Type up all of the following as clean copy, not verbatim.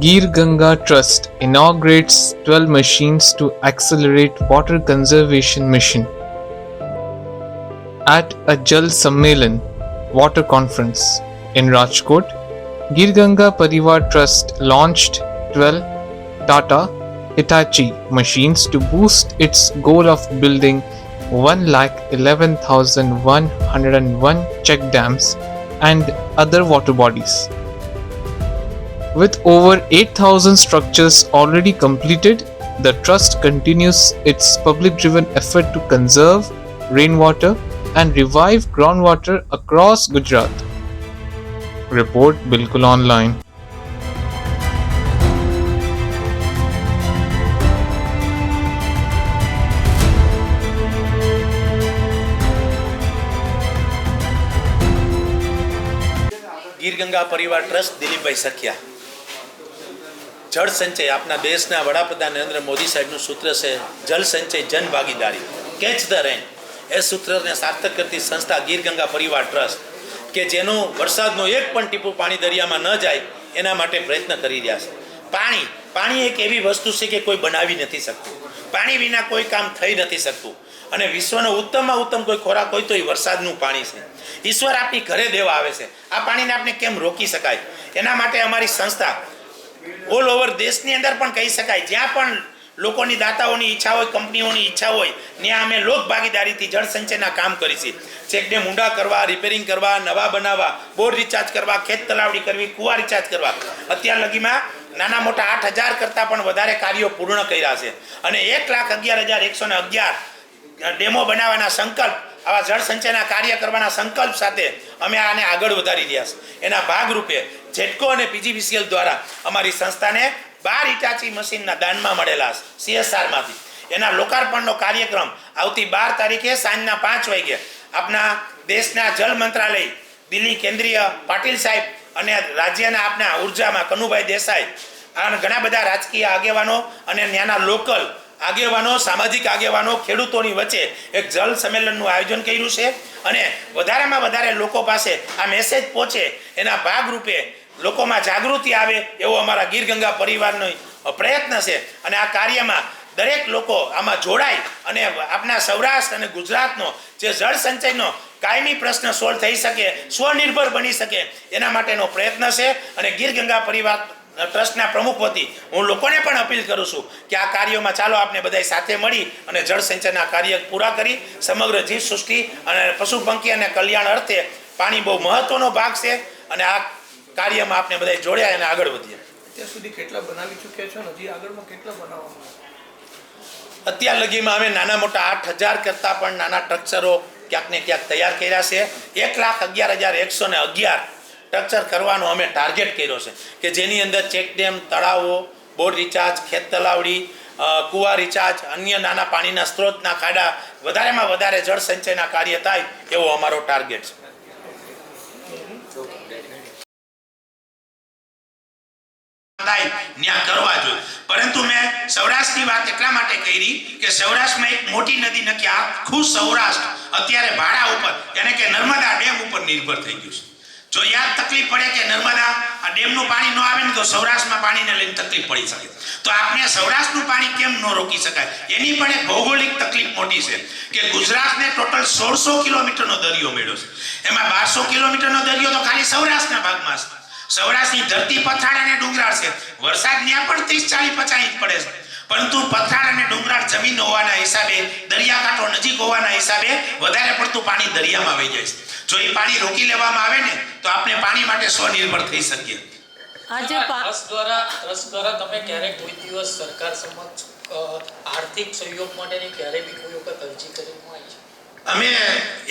Gir Ganga Trust inaugurates 12 machines to accelerate water conservation mission. At a Jal Sammelan water conference in Rajkot, Gir Ganga Parivar Trust launched 12 Tata Hitachi machines to boost its goal of building 111,101 check dams and other water bodies. With over 8,000 structures already completed, the Trust continues its public driven effort to conserve rainwater and revive groundwater across Gujarat. Report Bilkul Online. Gir Ganga પરિવાર trust દિલીપભાઈ સખિયા. જળ સંચય આપના દેશના વડાપ્રધાન નરેન્દ્ર મોદી સાહેબનું સૂત્ર છે જલ સંચય જન ભાગીદારી, કેચ ધ રેન. એ સૂત્રને સાર્થક કરતી સંસ્થા ગીર ગંગા પરિવાર ટ્રસ્ટ કે જેનું વરસાદનું એક પણ ટીપું પાણી દરિયામાં ન જાય એના માટે પ્રયત્ન કરી રહ્યા છે. પાણી એક એવી વસ્તુ છે કે કોઈ બનાવી નથી શકતું. પાણી વિના કોઈ કામ થઈ નથી શકતું. અને વિશ્વનો ઉત્તમમાં ઉત્તમ કોઈ ખોરાક હોય તો એ વરસાદનું પાણી છે. ઈશ્વર આપણી ઘરે દેવા આવે છે. આ પાણીને આપણે કેમ રોકી શકાય? એના માટે અમારી સંસ્થા ઓલ ઓવર દેશની અંદર પણ કહી શકાય, જ્યાં પણ લોકોની દાતાઓની ઈચ્છા હોય, કંપનીઓની ઈચ્છા હોય, ત્યાં અમે લોક ભાગીદારીથી જળ સંચયના કામ કરી છીએ. ચેકડેમ ઊંડા કરવા, રિપેરિંગ કરવા, નવા બનાવવા, બોર રિચાર્જ કરવા, ખેત તલાવડી કરવી, કુવા રિચાર્જ કરવા. અત્યાર લગીમાં નાના મોટા 8,000 કરતાં પણ વધારે કાર્યો પૂર્ણ કર્યા છે. અને 1,11,111 ડેમો બનાવવાના સંકલ્પ, આવા જળ સંચયના કાર્ય કરવાના સંકલ્પ સાથે અમે આને આગળ વધારી રહ્યા છીએ. એના ભાગરૂપે જેટકો અને પીજીવીસીએલ દ્વારા અમારી સંસ્થાને 12 હિટાચી મશીનના દાનમાં મળેલા CSRમાંથી એના લોકાર્પણનો કાર્યક્રમ આવતી 12 તારીખે સાંજના 5 વાગે આપના દેશના જલ મંત્રાલય દિલ્હી કેન્દ્રીય પાટીલ સાહેબ અને રાજ્યના આપના ઉર્જામાં કનુભાઈ દેસાઈ અને ઘણા બધા રાજકીય આગેવાનો અને ત્યાંના લોકલ આગેવાનો, સામાજિક આગેવાનો, ખેડૂતોની વચ્ચે એક જલ સંમેલનનું આયોજન કર્યું છે. અને વધારેમાં વધારે લોકો પાસે આ મેસેજ પહોંચે એના ભાગરૂપે લોકોમાં જાગૃતિ આવે એવો અમારા ગીર ગંગા પરિવારનો પ્રયત્ન છે. અને આ કાર્યમાં દરેક લોકો આમાં જોડાય અને આપણા સૌરાષ્ટ્ર અને ગુજરાતનો જે જળ સંચયનો કાયમી પ્રશ્ન સોલ્વ થઈ શકે, સ્વનિર્ભર બની શકે એના માટેનો પ્રયત્ન છે. અને ગીર ગંગા પરિવાર ટ્રસ્ટના પ્રમુખ વતી હું લોકોને પણ અપીલ કરું છું કે આ કાર્યોમાં ચાલો આપણે બધા સાથે મળી અને જળ સંચયના કાર્ય પૂરા કરી સમગ્ર જીવસૃષ્ટિ અને પશુ પંખી અને કલ્યાણ અર્થે પાણી બહુ મહત્વનો ભાગ છે. અને આ કાર્યમાં આપણે બધા જોડ્યા અને આગળ વધીએ. અત્યાર સુધી કેટલા બનાવી ચૂક્યા છો? હજી આગળમાં કેટલા બનાવવામાં? અત્યાર લગીમાં અમે નાના મોટા 8,000 કરતાં પણ નાના સ્ટ્રક્ચરો ક્યાંક ને ક્યાંક તૈયાર કર્યા છે. 1,11,111 સ્ટ્રક્ચર કરવાનો અમે ટાર્ગેટ કર્યો છે કે જેની અંદર ચેકડેમ, તળાવો, બોર રિચાર્જ, ખેત તલાવડી, કુવા રિચાર્જ, અન્ય નાના પાણીના સ્ત્રોતના ખાડા, વધારેમાં વધારે જળ સંચયના કાર્ય થાય એવો અમારો ટાર્ગેટ છે. કરવા જોઈએ. પરંતુ મેં સૌરાષ્ટ્રની વાત એટલા માટે કરી કે સૌરાષ્ટ્રમાં એક મોટી નદી નથી, આખું સૌરાષ્ટ્ર અત્યારે ભાડા ઉપર એટલે કે નર્મદા ડેમ ઉપર નિર્ભર થઈ ગયું છે. જો યાદ તકલીફ પડે કે નર્મદા આ ડેમનું પાણી ન આવે ને તો સૌરાષ્ટ્રમાં પાણીને લઈને તકલીફ પડી શકે. તો આપણે સૌરાષ્ટ્રનું પાણી કેમ ન રોકી શકાય? એની પણ એક ભૌગોલિક તકલીફ મોટી છે કે ગુજરાતને ટોટલ 1,600 કિલોમીટરનો દરિયો મળ્યો છે. એમાં 1,200 કિલોમીટરનો દરિયો તો ખાલી સૌરાષ્ટ્રના ભાગમાં છે. સૌરાષ્ટ્રની ધરતી પથરાળ અને ડુંગરાળ છે. વરસાદ ત્યાં પણ 30, 40, 50 ઇંચ પડે છે. પરંતુ પથરાળ અને ડુંગરાળ જમીન હોવાના હિસાબે, દરિયાકાંઠો નજીક હોવાના હિસાબે વધારે પડતું પાણી દરિયામાં વહી જાય છે. જો એ પાણી રોકી લેવામાં આવે ને તો આપણે પાણી માટે સ્વનિર્ભર થઈ શકીએ. આજે ટ્રસ્ટ દ્વારા તમે ક્યારેક કોઈ દિવસ સરકાર સમક્ષ આર્થિક સહયોગ માટેની ક્યારે બી કોઈ વખત અરજી કરવામાં આવી છે? અમે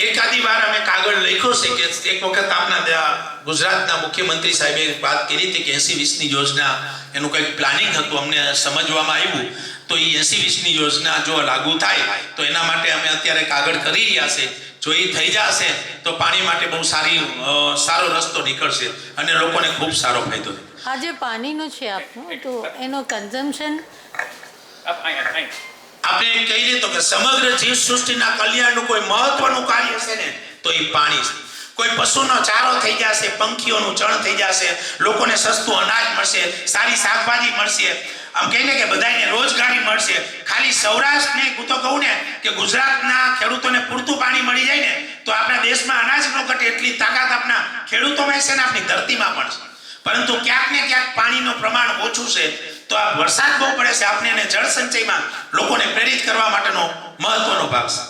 એકાદી વાર અમે કાગળ લખ્યો છે કે એક વખત આપના ગુજરાતના મુખ્યમંત્રી સાહેબે વાત કરી હતી કે 80-20ની યોજના એનું કંઈક પ્લાનિંગ હતું, અમને સમજવામાં આવ્યું. તો એ 80-20ની યોજના જો લાગુ થાય તો એના માટે અમે અત્યારે કાગળ કરી રહ્યા છે. જો એ થઈ જશે તો પાણી માટે બહુ સારો રસ્તો નીકળશે અને લોકોને ખૂબ સારો ફાયદો થશે. આ જે પાણીનું છે આપનું, તો એનો કન્ઝમ્પશન આપણે કહીએ તો કે સમગ્ર જીવસૃષ્ટિના કલ્યાણનું કોઈ મહત્વનું કાર્ય છે ને તો એ પાણી છે. કોઈ પશુનો ચારો થઈ જશે, પંખીઓનું ચણ થઈ જશે, લોકોને સસ્તું અનાજ મળશે, સારી શાકભાજી મળશે, આમ કહીને કે બધાને રોજગારી મળશે. ખાલી સૌરાષ્ટ્રને હું તો કહું ને કે ગુજરાતના ખેડૂતોને પૂરતું પાણી મળી જાય ને તો આપણા દેશમાં અનાજ ન ઘટે એટલી તાકાત આપણા ખેડૂતોમાં છે ને આપણી ધરતીમાં પણ છે. પરંતુ ક્યાંક ને ક્યાંક પાણીનું પ્રમાણ ઓછું છે. તો આ વરસાદ બહુ પડે છે આપણે એને જળ સંચયમાં લોકોને પ્રેરિત કરવા માટેનો મહત્વનો ભાગ છે.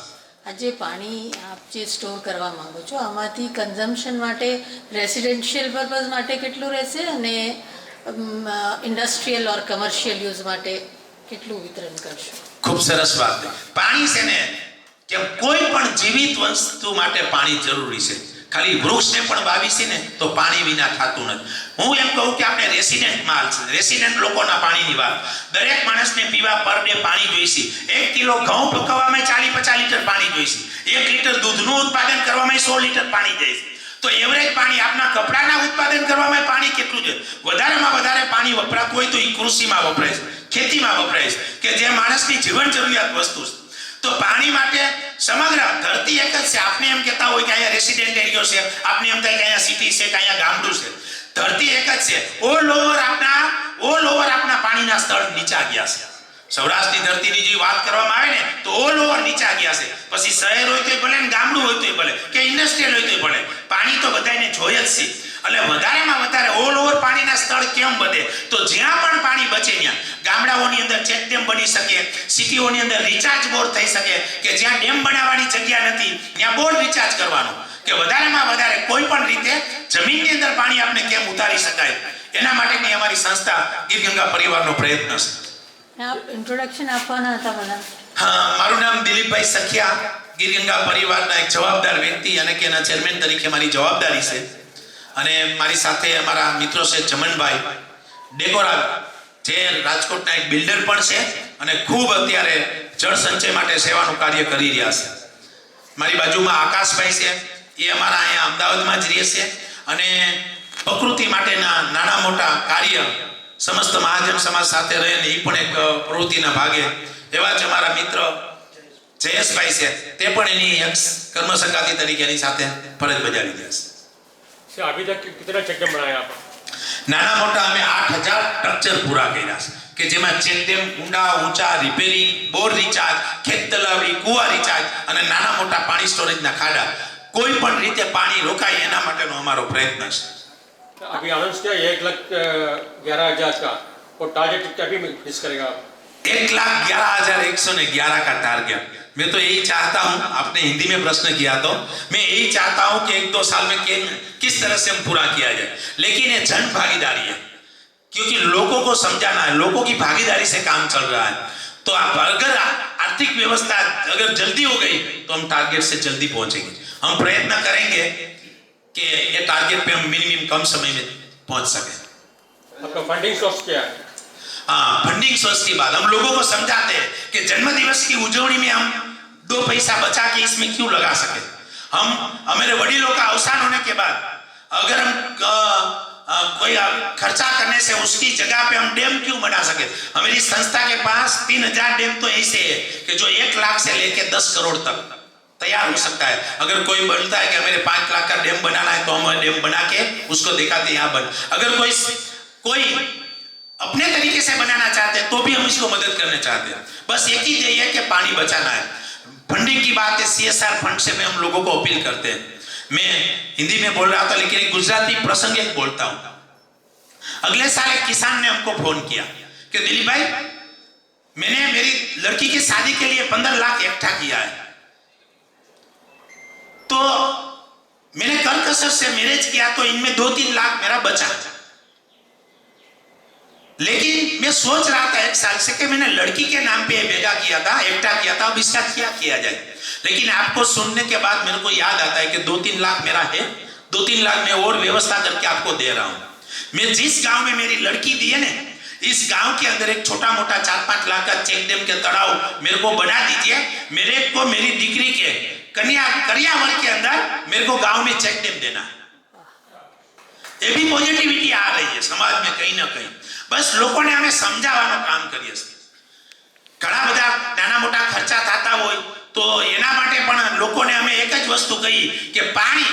આજે પાણી આપ જે સ્ટોર કરવા માંગો છો આમાંથી કન્ઝમ્પશન માટે રેસિડેન્શિયલ પર્પઝ માટે કેટલું રહેશે અને ઇન્ડસ્ટ્રીયલ ઓર કમર્શિયલ યુઝ માટે કેટલું વિતરણ કરશો? ખૂબ સરસ વાત. પાણી છે ને કે કોઈ પણ જીવિત વસ્તુ માટે પાણી જરૂરી છે. ખાલી વૃક્ષને પણ વાવી છે ને તો પાણી વિના થતું નથી. હું એમ કહું કે આપણે રેસિડેન્ટ માલ છે, રેસિડેન્ટ લોકોના પાણીની વાત. દરેક માણસને પીવા પર ડે પાણી જોઈશે. 1 કિલો ઘઉં પકવવામાં 40-50 લીટર પાણી જોઈશે. 1 લીટર દૂધનું ઉત્પાદન કરવામાં 100 લીટર પાણી જાય છે. તો એવરેજ પાણી આપના કપડાના ઉત્પાદન કરવામાં પાણી કેટલું છે? વધારેમાં વધારે પાણી વપરાતું હોય તો એ કૃષિમાં વપરાય છે, ખેતીમાં વપરાય છે, કે જે માણસની જીવન જરૂરિયાત વસ્તુ છે. તો પાણી માટે સમગ્ર ધરતી એક જ છે. આપણે એમ કહેતા હોય કે અહીંયા રેસિડેન્ટ એરિયો છે, આપણે એમ થાય કે અહીંયા સિટી છે કે અહીંયા ગામડું છે. ધરતી એક જ છે. ઓલ ઓવર આપણા પાણીના સ્તર નીચા ગયા છે. સૌરાષ્ટ્રની ધરતીની જે વાત કરવામાં આવે ને તો ઓલ ઓવર નીચા ગયા છે. પછી શહેર હોય તોય ભલે ને ગામડું હોય તોય ભલે કે ઇન્ડસ્ટ્રીયલ હોય તોય ભલે, પાણી તો બધાને જોઈએ જ છે. એટલે વધારેમાં વધારે ઓલ ઓવર પાણીના સ્તર કેમ વધે? તો જ્યાં પણ પાણી બચે ત્યાં ગામડાઓની અંદર ચેકડેમ બની શકે, સિટીઓની અંદર રિચાર્જ બોર થઈ શકે, કે જ્યાં ડેમ બનાવવાની જગ્યા નથી ત્યાં બોર રિચાર્જ કરવાનો, કે વધારેમાં વધારે કોઈ પણ રીતે જમીનની અંદર પાણી આપણે કેમ ઉતારી શકાય. એના માટેની અમારી સંસ્થા ગીર ગંગા પરિવારનો પ્રયત્ન છે. આપ ઇન્ટ્રોડક્શન આપવાના હતા મને. હા, મારું નામ દિલીપભાઈ સખિયા, ગીર ગંગા પરિવારના એક જવાબદાર વ્યક્તિ અને કે એના ચેરમેન તરીકે મારી જવાબદારી છે. અને મારી સાથે અમારા મિત્રો છે ચમનભાઈ ડેકોરા, જે રાજકોટના એક બિલ્ડર પણ છે અને ખૂબ અત્યારે જળ સંચય માટે સેવાનું કાર્ય કરી રહ્યા છે. મારી બાજુમાં આકાશભાઈ છે, એ અમારા અહીંયા અમદાવાદમાં જ રહે છે અને પ્રકૃતિ માટેના નાના મોટા કાર્ય સમસ્ત મહાજન સમાજ સાથે રહીને એ પણ એક પ્રવૃત્તિના ભાગે. એવા જ અમારા મિત્ર જયેશભાઈ છે, તે પણ એની એક કર્મસંગાતી તરીકે એની સાથે ફરજ બજાવી રહ્યા છે. अभी तक कितना चेकडैम बनाया आप? નાના મોટા અમે 8000 સ્ટ્રક્ચર પૂરા કર્યા છે, કે જેમાં ચેકડેમ, ઊંડા ઊંચા રિપેરિંગ, બોર રિચાર્જ, ખેત તલાવડી, કુવા રિચાર્જ અને નાના મોટા પાણી સ્ટોરેજના ખાડા, કોઈ પણ રીતે પાણી રોકાય એના માટેનો અમારો પ્રયત્ન છે. अभी अनाउंस किया 1,11,000 का, और टारगेट अभी मिस करेगा आप? 1,11,111 का टारगेट. मैं तो यही चाहता हूँ, आपने हिंदी में प्रश्न किया तो मैं यही चाहता हूँ कि 1-2 साल में किस तरह से हम पूरा किया जाए. लेकिन ये जन भागीदारी है, क्योंकि लोगों को समझाना है, लोगों की भागीदारी से काम चल रहा है. तो आप अगर आर्थिक व्यवस्था अगर जल्दी हो गई तो हम टारगेट से जल्दी पहुंचेंगे. हम प्रयत्न करेंगे कि ये टारगेट पे हम मिनिमम कम समय में पहुंच सके. आपका फंडिंग सोर्स क्या है? हाँ, फंडिंग सोर्स की बात हम लोगों को समझाते हैं कि जन्म दिवस की उजवनी में हम 2 पैसा बचा के इसमें क्यों लगा सके. हम हमारे वडीलों का अवसान होने के बाद अगर हम कोई खर्चा करने से उसकी जगह पे हम डैम क्यों बना सके. हमारी संस्था के पास 3000 डैम तो ऐसे है कि जो 1 लाख से लेके 10 करोड़ तक तैयार हो सकता है. अगर कोई बोलता है कि हमें 5 लाख का डैम बनाना है तो हम डैम बना के उसको दिखाते हैं यहाँ बन. अगर कोई अपने तरीके से बनाना चाहते हैं तो भी हम इसको मदद करना चाहते हैं. बस एक ही ध्येय है कि पानी बचाना है. फंडिंग की बात है, CSR फंड से मैं हम लोगों को अपील करते हैं. मैं हिंदी में बोल रहा था लेकिन एक गुजराती प्रसंग एक बोलता हूँ. अगले साल एक किसान ने हमको फोन किया कि दिलीप भाई, मैंने मेरी लड़की की शादी के लिए 15 लाख इकट्ठा किया है, तो मैंने कर से मैरिज किया तो इनमें 2-3 लाख मेरा बचा. लेकिन मैं सोच रहा था 1 साल से कि मैंने लड़की के नाम पे भेजा किया था, इकट्ठा किया था, अब इसका क्या किया जाए. लेकिन आपको सुनने के बाद मेरे को याद आता है कि 2-3 लाख मेरा है, 2-3 लाख मैं और व्यवस्था करके आपको दे रहा हूं. मैं जिस गांव में मेरी लड़की दी है ना, इस गांव के अंदर एक छोटा मोटा 4-5 लाख का चेकडैम के तड़ाव मेरे को बना दीजिए. मेरे को मेरी डिग्री के करियावर के अंदर मेरे को गांव में चेकडैम देना है. ये भी पॉजिटिविटी आ रही है समाज में कहीं ना कहीं. बस लोगों ने हमें समझाવાનું કામ કરીએ છીએ. ઘણા બધા નાના મોટા ખર્ચા થતા હોય તો એના માટે પણ લોકોને અમે એક જ વસ્તુ કહી કે પાણી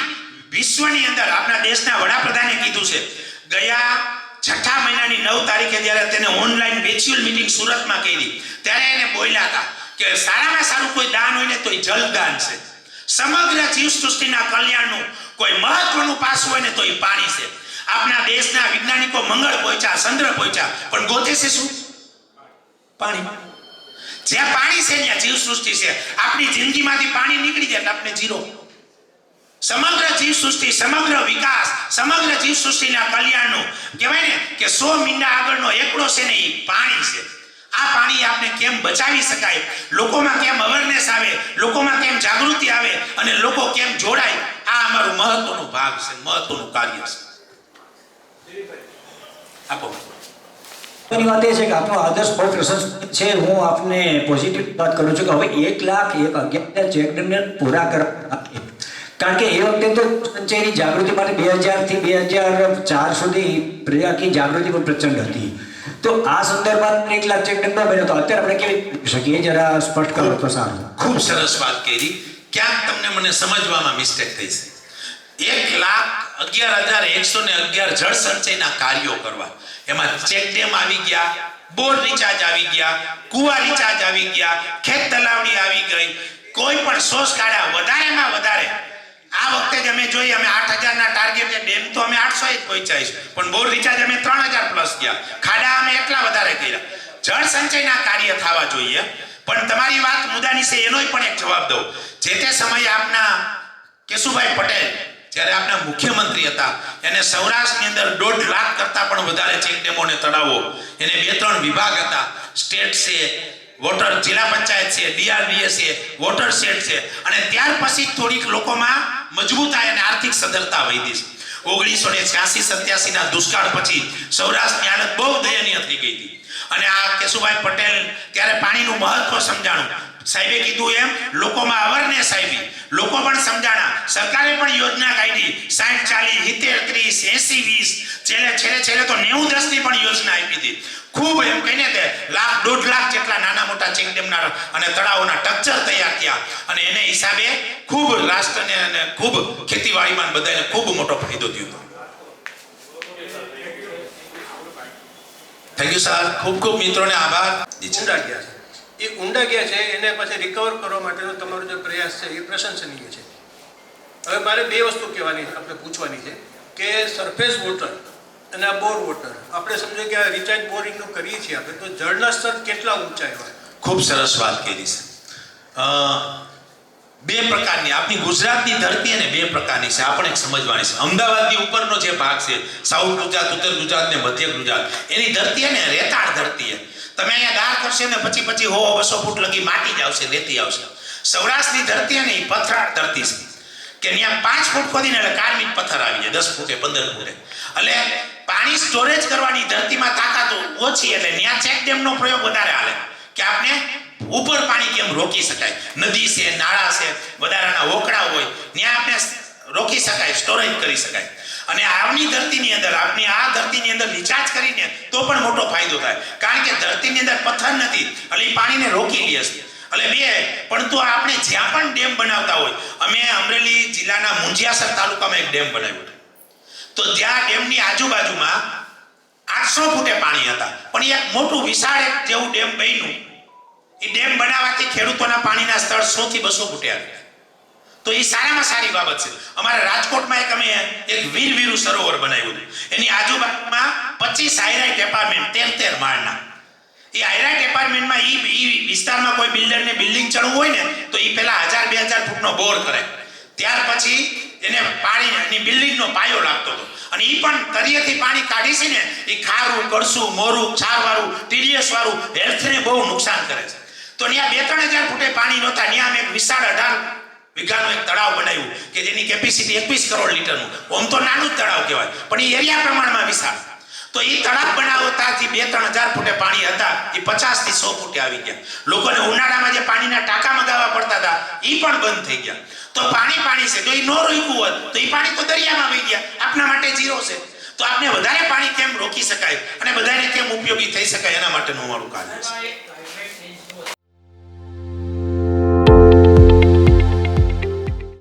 વિશ્વની અંદર આપણા દેશના વડાપ્રધાને કીધું છે, ગયા 6 મહિનાની 9 તારીખે જ્યારે તેને ઓનલાઈન વર્ચ્યુઅલ મીટિંગ સુરતમાં કરી ત્યારે એને બોલ્યા હતા કે સારામાં સારું કોઈ દાન હોય ને તો એ જલદાન છે. સમગ્ર જીવસૃષ્ટિના કલ્યાણનું કોઈ મહત્વનું પાસું હોય ને તો એ પાણી છે. આપણા દેશના વૈજ્ઞાનિકો મંગળ પહોંચ્યા, ચંદ્ર પહોંચ્યા, પણ ગોતે છે શું? પાણી. જ્યાં પાણી છે ત્યાં જીવસૃષ્ટિ છે. આપણી જિંદગીમાંથી પાણી નીકળી જાય એટલે આપણે ઝીરો. સમગ્ર જીવસૃષ્ટિ, સમગ્ર વિકાસ, સમગ્ર જીવસૃષ્ટિના કલ્યાણનું કહેવાય ને કે 100 મીંડા આગળનો એકડો છે ને એ પાણી છે. આ પાણી આપણે કેમ બચાવી શકાય, લોકોમાં કેમ અવેરનેસ આવે, લોકોમાં કેમ જાગૃતિ આવે અને લોકો કેમ જોડાય, આ અમારું મહત્વનો ભાગ છે, મહત્વનું કાર્ય છે. આપો. ની વાત એ છે કે આપનો આદર્શ બહુ પ્રશંસનીય છે. હું આપને પોઝિટિવ વાત કરું છું કે હવે 1,11,000 ચેકડેમને પૂરા કરવા, કારણ કે એ વખતે તો સંચયની જાગૃતિ માટે 2000 થી 2004 સુધી પ્રજાની જાગૃતિ પણ પ્રચંડ હતી. તો આ સંદર્ભમાં 1 લાખ ચેકડેમ ન બન્યો તો અત્યારે આપણે કેવી શકીએ, જરા સ્પષ્ટ કરો તો સારું. ખૂબ સરસ વાત કરી. ક્યાંક તમને મને સમજવામાં મિસ્ટેક થઈ છે. 1,11,111 જળ સંચયના કાર્યો કરવા, એમાં ચેકડેમ આવી ગયા, બોર રિચાર્જ આવી ગયા, કુવા રિચાર્જ આવી ગયા, ખેત તલાવડી આવી ગઈ, કોઈ પણ સોસ કાઢ્યા. વધારેમાં વધારે આ વખતે જ અમે જોઈએ, અમે 8,000ના ટાર્ગેટ, ડેમ તો અમે 800 જ પહોંચ્યા છે, પણ બોર રિચાર્જ અમે 3,000 પ્લસ ગયા, ખાડા અમે એટલા વધારે કર્યા. જળ સંચયના કાર્ય થવા જોઈએ. પણ તમારી વાત મુદ્દાની છે, એનો પણ એક જવાબ દઉં. જે તે સમયે આપના કેશુભાઈ પટેલ જ્યારે આપના મુખ્યમંત્રી હતા, એને સૌરાષ્ટ્રની અંદર 1.5 લાખ કરતા પણ વધારે ચેકડેમો ને તળાવો, એને 2-3 વિભાગ હતા, સ્ટેટ છે, વોટર જિલ્લા પંચાયત છે, DRDA છે, વોટર સેટ છે, અને ત્યાર પછી થોડીક લોકોમાં મજબૂતાઈ અને આર્થિક સદ્ધરતા વધી છે. 1986-87 ના દુષ્કાળ પછી સૌરાષ્ટ્રની હાલત બહુ દયનીય થઈ ગઈ હતી, અને આ કેશુભાઈ પટેલ ત્યારે પાણીનું મહત્વ સમજાણું. સાહેબે કીધું એમ લોકોમાં અવેરનેસ આવી, લોકો પણ સમજાણા, સરકારે પણ યોજના કાઢી, 60-40, 70-30, 80-20, છેલ્લે તો 90-10 ની પણ યોજના આપી હતી. ખૂબ એમ કહીને તે 1,00,000-1.5 લાખ જેટલા નાના મોટા ચેકડેમના અને તળાવોના સ્ટ્રક્ચર તૈયાર થયા, અને એને હિસાબે ખૂબ રાષ્ટ્રને અને ખૂબ ખેતીવાડીમાં બધાને ખૂબ મોટો ફાયદો થયો. Thank you sir. ખૂબ ખૂબ મિત્રોને આભાર. ઊંડા ગયા છે, એ ઊંડા ગયા છે, એને પછી રિકવર કરવા માટેનો તમારો જે પ્રયાસ છે એ પ્રશંસનીય છે. હવે મારે 2 વસ્તુ કહેવાની છે, આપણે પૂછવાની છે કે સરફેસ વોટર અને આ બોર વોટર, આપણે સમજો કે આ રિચાર્જ બોરિંગનું કરીએ છીએ આપણે, તો જળના સ્તર કેટલા ઊંચા હોય? ખૂબ સરસ વાત કરી છે. 2 પ્રકારની આપણી ગુજરાતની ધરતી અને 2 પ્રકારની છે, આપણે સમજવાની છે. અમદાવાદની ઉપરનો જે ભાગ છે, સાઉથ ગુજરાત, ઉત્તર ગુજરાત ને મધ્ય ગુજરાત, એની ધરતી ને રેતાળ ધરતી. તમે અહીંયા દાર કરશે ને પછી 100-200 ફૂટ લગી માટી જ આવશે, રેતી આવશે. સૌરાષ્ટ્રની ધરતી ને એ પથરાળ ધરતી છે કે ત્યાં 5 ફૂટ ખોદીને એટલે કાર્મિક પથ્થર આવી જાય, 10 ફૂટે 15 ફૂટે. એટલે પાણી સ્ટોરેજ કરવાની ધરતીમાં તાકાત ઓછી, એટલે ત્યાં ચેકડેમનો પ્રયોગ વધારે હાલે કે આપણે ઉપર પાણી કેમ રોકી શકાય. નદી છે, નાળા છે, વધારાના ઓકડા હોય, ત્યાં આપણે રોકી શકાય, સ્ટોરેજ કરી શકાય. અને આવની ધરતીની અંદર, આપની આ ધરતીની અંદર રિચાર્જ કરીને તો પણ મોટો ફાયદો થાય, કારણ કે ધરતીની અંદર પથ્થર નથી, એટલે એ પાણીને રોકી લે છે. એટલે 2 પણ તો આપણે જ્યાં પણ ડેમ બનાવતા હોય, અમે અમરેલી જિલ્લાના મુંજિયાસર તાલુકામાં એક ડેમ બનાવ્યો, તો જ્યાં ડેમની આજુબાજુમાં 800 ફૂટે પાણી હતા, પણ એક મોટું વિશાળ એક જેવું ડેમ બન્યું. એ ડેમ બનાવવાથી ખેડૂતોના પાણીના સ્તર 100 થી 200 ફૂટે આવ્યા. તો એ સારામાં સારી બાબત છે. અમારા રાજકોટમાં અમે એક વીરવીરુ સરોવર બનાવ્યું હતું, એની આજુબાજુમાં 25 હાઈરાઇટ એપાર્ટમેન્ટ 13 માળના. એ હાઈરાઇટ એપાર્ટમેન્ટમાં એ વિસ્તારમાં કોઈ બિલ્ડરને બિલ્ડિંગ ચડવું હોય ને તો એ પહેલા 1000-2000 ફૂટનો બોર કરે, ત્યાર પછી એને પાણી એની બિલ્ડિંગનો પાયો લાગતો હતો. અને એ પણ તળિયેથી પાણી કાઢી છે ને, એ ખારું, કળસું, મોરું, ક્ષારવાળું, TDS વાળું, હેલ્થને બહુ નુકસાન કરે છે. તો ત્યાં 2-3000 ફૂટે પાણી નહોતા, ત્યાં અમે 18 વીઘાનું એક તળાવ બનાવ્યું કે જેની કેપેસિટી 21 કરોડ લીટરનું. આમ તો નાનું જ તળાવ કહેવાય, પણ એ એરિયા પ્રમાણમાં વિશાળ. તો એ તળાવ બનાવતાથી 2-3000 ફૂટે પાણી હતા, એ 50 થી 100 ફૂટે આવી ગયા. લોકોને ઉનાળામાં જે પાણીના ટાંકા મગાવવા પડતા હતા, એ પણ બંધ થઈ ગયા. તો પાણી છે, જો એ ન રોક્યું હોત તો એ પાણી તો દરિયામાં વહી ગયા, આપણા માટે ઝીરો છે. તો આપણે વધારે પાણી કેમ રોકી શકાય અને બધાને કેમ ઉપયોગી થઈ શકાય, એના માટેનું અમારું કાર્ય છે.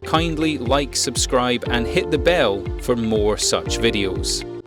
kindly like, subscribe and hit the bell for more such videos.